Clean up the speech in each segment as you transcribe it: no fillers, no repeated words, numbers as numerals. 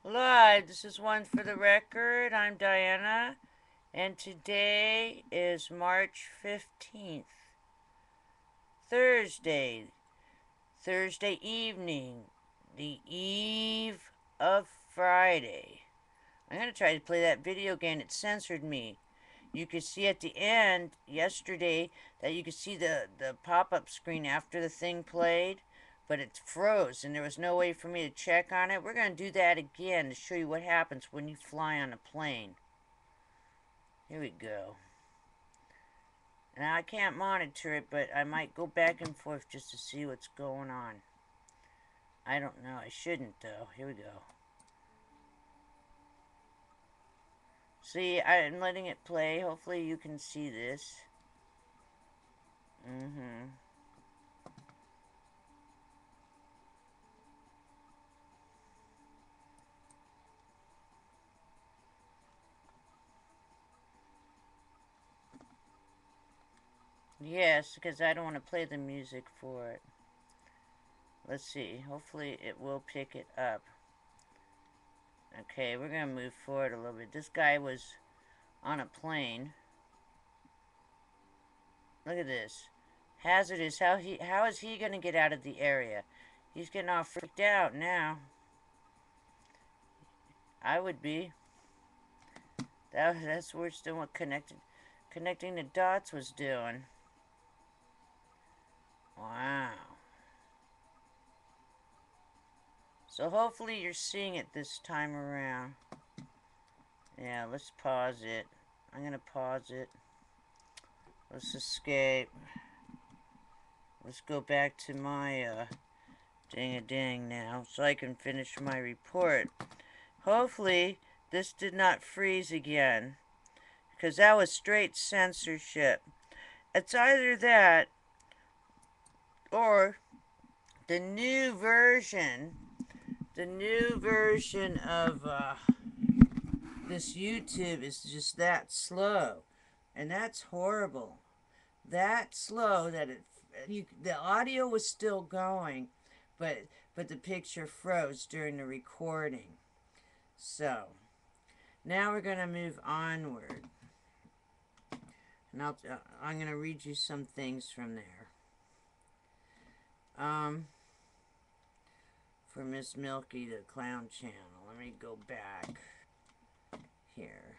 Live, this is one for the record. I'm Diana, and today is March 15th, Thursday, Thursday evening, the eve of Friday. I'm going to try to play that video game. It censored me. You could see at the end yesterday that you could see the pop up screen after the thing played, but it froze and there was no way for me to check on it. We're going to do that again to show you what happens when you fly on a plane. Here we go. Now I can't monitor it, but I might go back and forth just to see what's going on. I don't know. I shouldn't, though. Here we go. See, I'm letting it play. Hopefully you can see this. Mm-hmm. Yes, because I don't want to play the music for it. Let's see. Hopefully it will pick it up. Okay, we're going to move forward a little bit. This guy was on a plane. Look at this. Hazardous. How is he going to get out of the area? He's getting all freaked out now. I would be. That's worse than what connecting the dots was doing. Wow. So hopefully you're seeing it this time around. Yeah, let's pause it. I'm going to pause it. Let's escape. Let's go back to my ding-a-ding now so I can finish my report. Hopefully this did not freeze again, because that was straight censorship. It's either that or the new version, of this YouTube is just that slow, and that's horrible. That slow that the audio was still going, but the picture froze during the recording. So now we're gonna move onward, and I'm gonna read you some things from there. For Miss Milky, the Clown Channel. Let me go back here,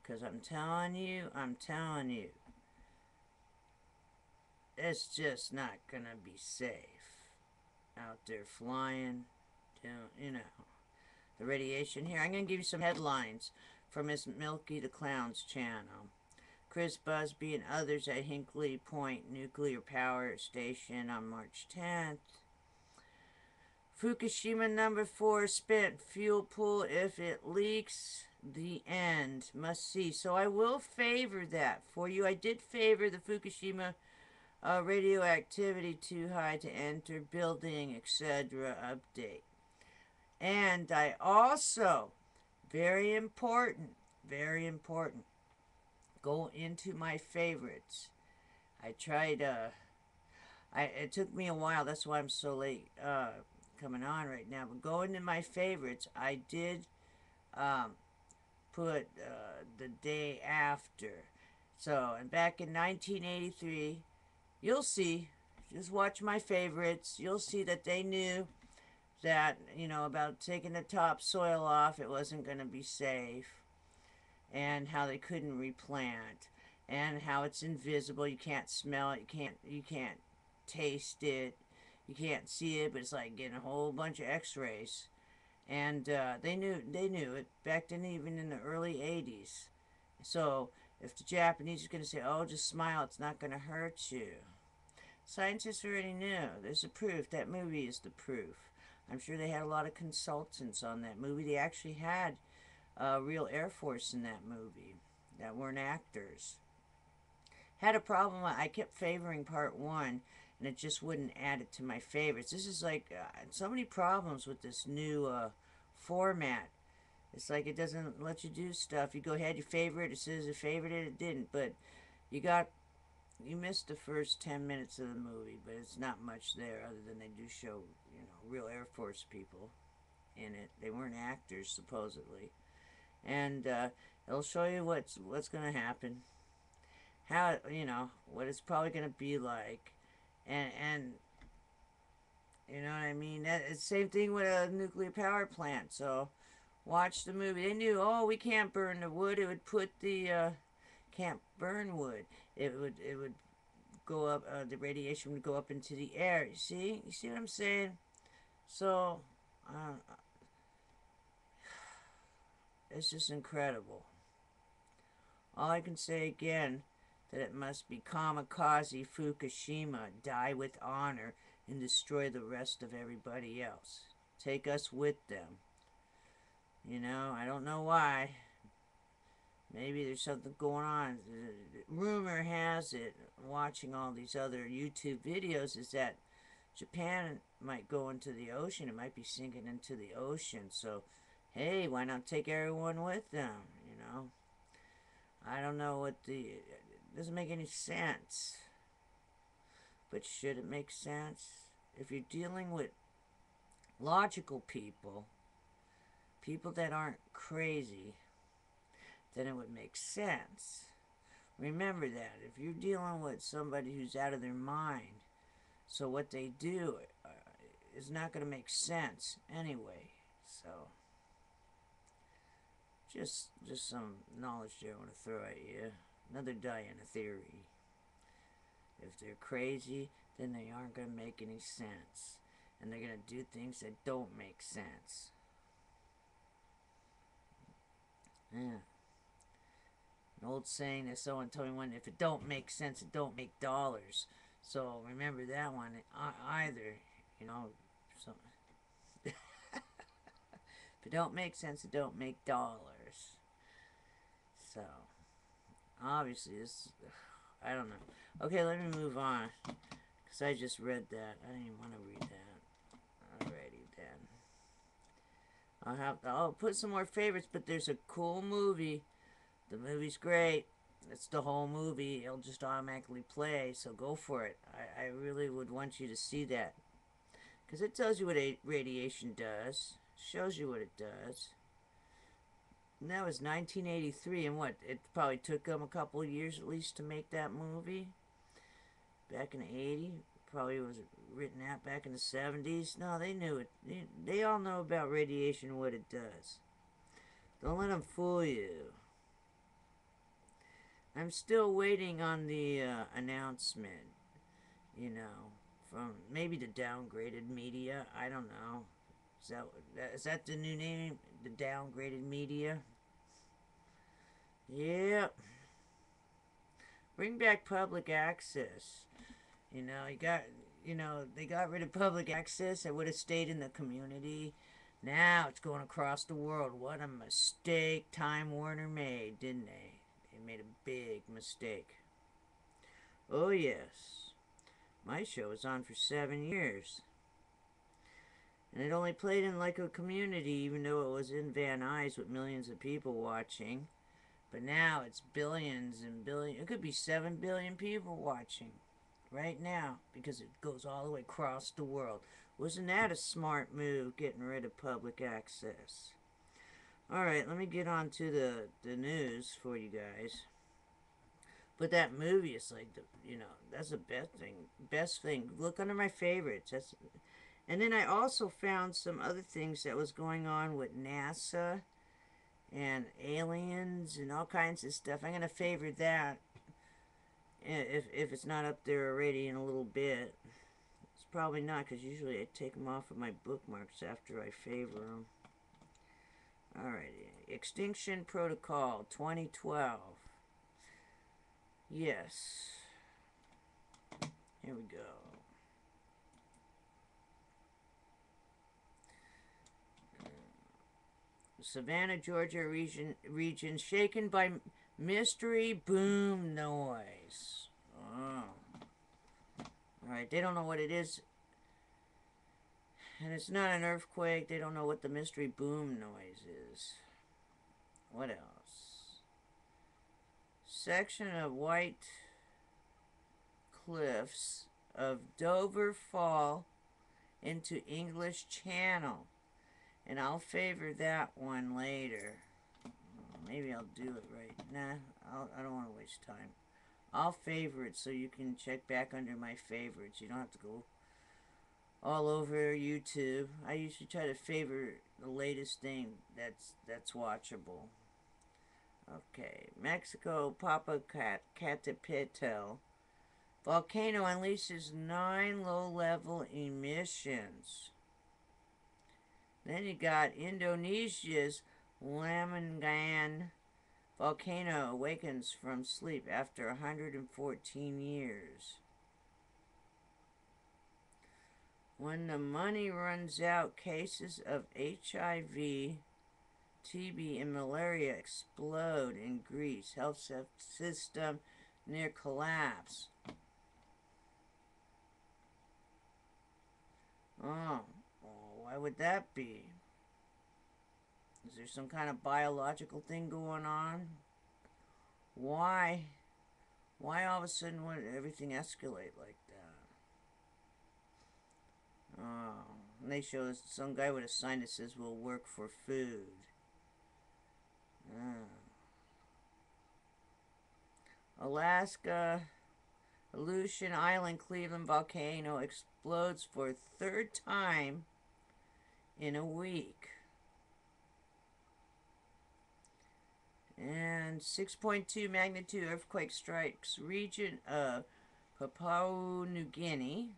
because I'm telling you, it's just not gonna be safe out there flying. The radiation here. I'm gonna give you some headlines from Miss Milky the Clown's channel. Chris Busby and others at Hinkley Point Nuclear Power Station on March 10th. Fukushima number 4 spent fuel pool. If it leaks, the end. Must see. So I will favor that for you. I did favor the Fukushima radioactivity too high to enter building, etc. update. And I also, very important, go into my favorites. I tried, it took me a while, that's why I'm so late coming on right now. But go into my favorites, I did um, put the day after. So, and back in 1983, you'll see, just watch my favorites, you'll see that they knew that, about taking the topsoil off, it wasn't going to be safe, and how they couldn't replant, and how it's invisible, you can't smell it, you can't taste it, you can't see it, but it's like getting a whole bunch of x-rays. And they knew it back then, even in the early 80s. So if the Japanese are going to say, oh, just smile, it's not going to hurt you, scientists already knew. There's the proof. That movie is the proof. I'm sure they had a lot of consultants on that movie. They actually had real Air Force in that movie that weren't actors. Had a problem. I kept favoring part one, and it just wouldn't add it to my favorites. This is like so many problems with this new format. It's like it doesn't let you do stuff. You go ahead, you favorite. It says you favorite it. It didn't, but you got you missed the first 10 minutes of the movie, but it's not much there other than they do show, real Air Force people. in it. They weren't actors, supposedly. And it'll show you what's going to happen, how, what it's probably going to be like, and you know what I mean. It's the same thing with a nuclear power plant. So watch the movie. They knew, oh, we can't burn the wood. It would put the can't burn wood. It would go up. The radiation would go up into the air. You see what I'm saying? So uh, it's just incredible. All I can say again, that it must be kamikaze Fukushima, die with honor, and destroy the rest of everybody else. Take us with them. I don't know why. Maybe there's something going on. Rumor has it, watching all these other YouTube videos, is that Japan might go into the ocean. It might be sinking into the ocean. So, hey, why not take everyone with them? I don't know what it doesn't make any sense. But should it make sense? If you're dealing with logical people, people that aren't crazy, then it would make sense. Remember that. If you're dealing with somebody who's out of their mind, so what they do is not going to make sense anyway. So, just some knowledge there I want to throw at you. Another Diana theory. If they're crazy, then they aren't going to make any sense. And they're going to do things that don't make sense. Yeah. An old saying that someone told me one, if it don't make sense, it don't make dollars. So remember that one either, So if it don't make sense, it don't make dollars. So obviously this, I don't know. Okay, let me move on, because I just read that. I didn't even want to read that. Alrighty then. I'll put some more favorites, but there's a cool movie. The movie's great. It's the whole movie. It'll just automatically play, so go for it. I really would want you to see that, because it tells you what radiation does. Shows you what it does. And that was 1983, and what? It probably took them a couple of years at least to make that movie. Back in the 80s. Probably was written out back in the 70s. No, they knew it. They all know about radiation and what it does. Don't let them fool you. I'm still waiting on the announcement, from maybe the downgraded media. I don't know. Is that the new name? The downgraded media? Yep. Bring back public access. They got rid of public access. It would have stayed in the community. Now it's going across the world. What a mistake Time Warner made, didn't they? They made a big mistake. Oh, yes. My show was on for 7 years. And it only played in like a community, even though it was in Van Nuys with millions of people watching. But now it's billions and billions. It could be 7 billion people watching right now, because it goes all the way across the world. Wasn't that a smart move, getting rid of public access? Alright, let me get on to the news for you guys. But that movie is like, that's the best thing. Look under my favorites. And then I also found some other things that was going on with NASA and aliens and all kinds of stuff. I'm going to favor that if it's not up there already in a little bit. It's probably not, because usually I take them off of my bookmarks after I favor them. Alrighty. Extinction Protocol 2012. Yes. Here we go. Savannah, Georgia region shaken by mystery boom noise. Oh. Alright, they don't know what it is. And it's not an earthquake. They don't know what the mystery boom noise is. What else? Section of white cliffs of Dover fall into English Channel. And I'll favor that one later. Maybe I'll do it right. Nah, I don't want to waste time. I'll favor it so you can check back under my favorites. You don't have to go all over YouTube. I usually try to favor the latest thing that's watchable. Okay, Mexico Popocatépetl volcano unleashes 9 low-level emissions. Then you got Indonesia's Lamongan volcano awakens from sleep after 114 years. When the money runs out, cases of HIV, TB, and malaria explode in Greece. Health system near collapse. Oh, why would that be? Is there some kind of biological thing going on? Why all of a sudden would everything escalate like that? Oh, and they show us some guy with a sign that says we'll work for food. Alaska, Aleutian Island, Cleveland volcano explodes for a third time in a week. And 6.2 magnitude earthquake strikes region of Papua New Guinea.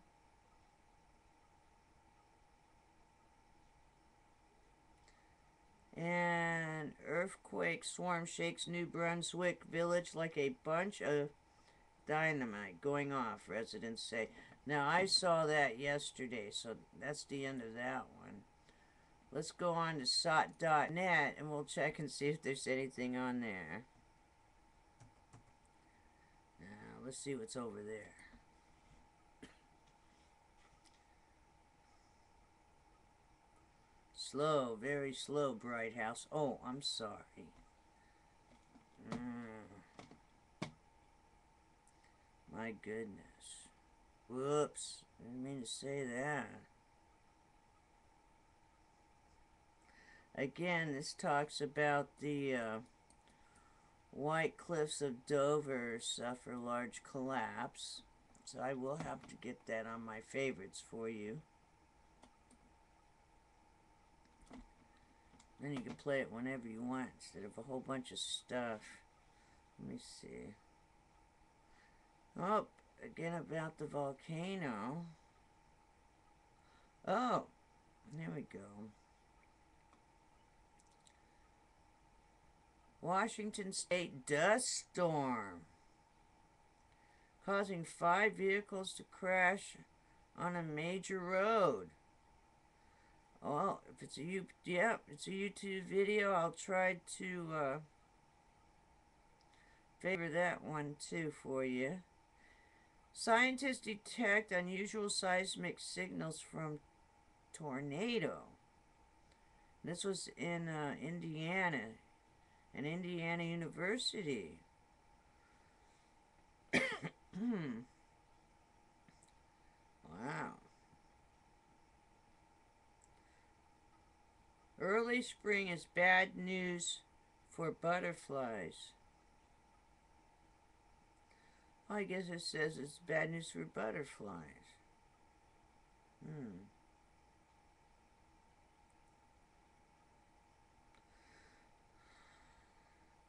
And earthquake swarm shakes New Brunswick village like a bunch of dynamite going off, residents say. Now, I saw that yesterday, so that's the end of that one. Let's go on to sot.net and we'll check and see if there's anything on there. Now, let's see what's over there. Slow, very slow, Bright House. Oh, I'm sorry. My goodness. Whoops. Didn't mean to say that. Again, this talks about the White Cliffs of Dover suffer large collapse. So I will have to get that on my favorites for you. Then you can play it whenever you want instead of a whole bunch of stuff. Let me see. Oh, again about the volcano. Oh, there we go. Washington State dust storm causing 5 vehicles to crash on a major road. Oh, if it's it's a YouTube video. I'll try to favor that one too for you. Scientists detect unusual seismic signals from tornado. This was in Indiana, and Indiana University. Wow. Early spring is bad news for butterflies. Well, I guess it says it's bad news for butterflies.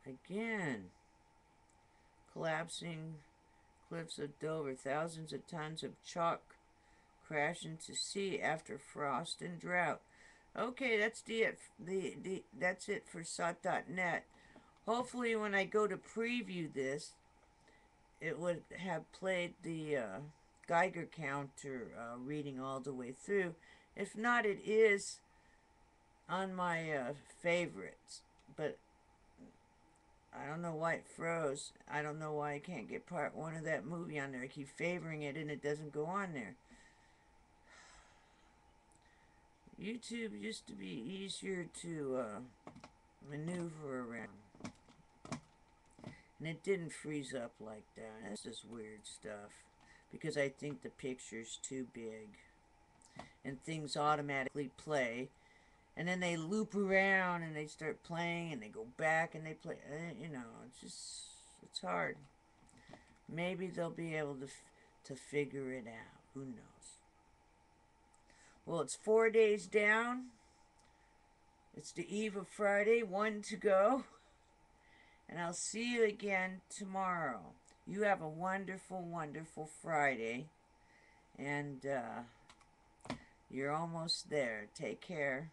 Again, collapsing cliffs of Dover, thousands of tons of chalk crash into sea after frost and drought. Okay, that's that's it for sot.net. Hopefully when I go to preview this, it would have played the Geiger counter reading all the way through. If not, it is on my favorites, but I don't know why it froze. I don't know why I can't get part 1 of that movie on there. I keep favoring it and it doesn't go on there. YouTube used to be easier to maneuver around. And it didn't freeze up like that. That's just weird stuff. Because I think the picture's too big. And things automatically play. and then they loop around and they start playing and they go back and they play. You know, it's hard. Maybe they'll be able to figure it out. Who knows? Well, it's 4 days down. It's the eve of Friday, one to go. And I'll see you again tomorrow. You have a wonderful, wonderful Friday. And you're almost there. Take care.